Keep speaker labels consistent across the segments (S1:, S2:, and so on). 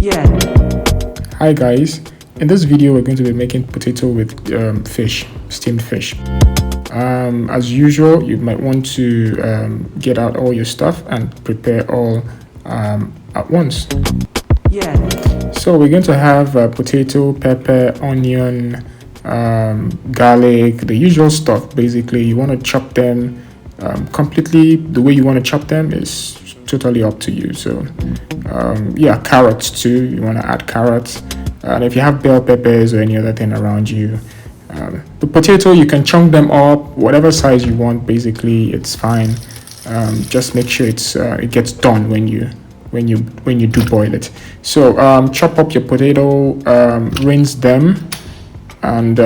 S1: Yeah.
S2: Hi guys, in this video we're going to be making potato with fish, steamed fish. As usual, you might want to get out all your stuff and prepare all at once.
S1: Yeah.
S2: So we're going to have potato, pepper, onion, garlic, the usual stuff. Basically, you want to chop them completely. The way you want to chop them is totally up to you. So yeah, carrots too, you want to add carrots, and if you have bell peppers or any other thing around you. The potato, you can chunk them up whatever size you want. Basically, it's fine. Just make sure it gets done when you do boil it. So chop up your potato, rinse them, and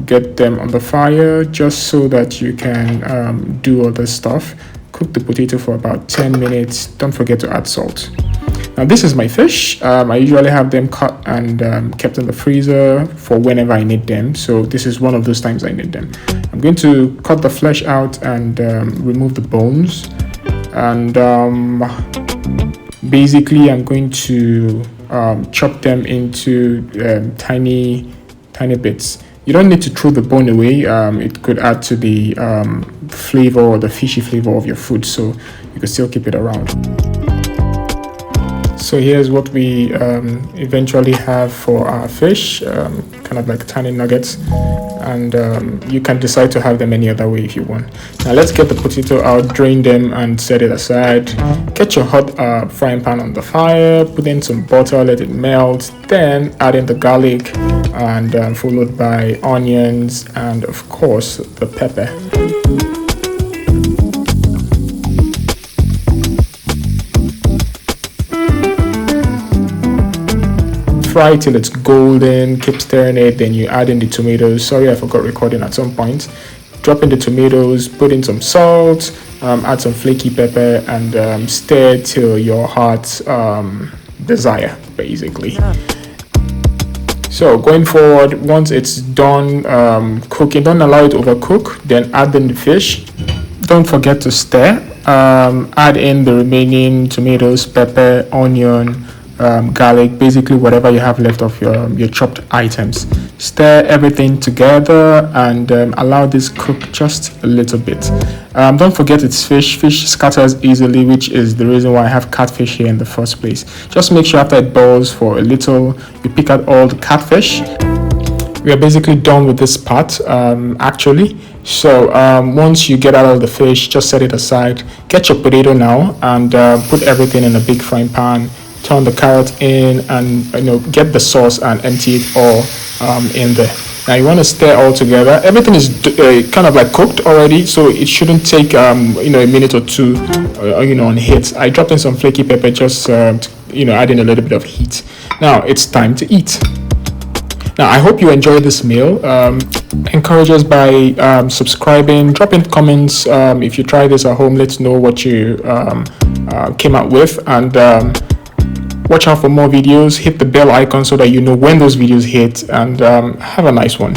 S2: get them on the fire just so that you can do all this stuff. Cook the potato for about 10 minutes. Don't forget to add salt. Now this is my fish. I usually have them cut and kept in the freezer for whenever I need them. So this is one of those times I need them. I'm going to cut the flesh out and remove the bones. And basically I'm going to chop them into tiny bits. You don't need to throw the bone away. It could add to the flavor or the fishy flavor of your food, so you can still keep it around. So here's what we eventually have for our fish, kind of like tiny nuggets, and you can decide to have them any other way if you want. Now let's get the potato out, drain them and set it aside. Get your hot frying pan on the fire, put in some butter, let it melt, then add in the garlic and followed by onions and of course the pepper. Fry till it's golden, keep stirring it, then you add in the tomatoes. Sorry, I forgot recording at some point. Drop in the tomatoes, put in some salt, add some flaky pepper and stir till your heart's desire, basically. So going forward, once it's done cooking, don't allow it to overcook, then add in the fish. Don't forget to stir. Add in the remaining tomatoes, pepper, onion, garlic, basically whatever you have left of your chopped items. Stir everything together and allow this cook just a little bit. Don't forget it's fish. Fish scatters easily, which is the reason why I have catfish here in the first place. Just make sure after it boils for a little, you pick out all the catfish. We are basically done with this part actually. So once you get out of the fish, just set it aside. Get your potato now and put everything in a big frying pan. Turn the carrot in and get the sauce and empty it all in there. Now you want to stir all together. Everything is kind of like cooked already, so it shouldn't take a minute or two on heat. I dropped in some flaky pepper just adding a little bit of heat. Now it's time to eat. Now I hope you enjoyed this meal. Encourage us by subscribing, drop in comments if you try this at home. Let's know what you came out with, and watch out for more videos. Hit the bell icon so that you know when those videos hit, and have a nice one.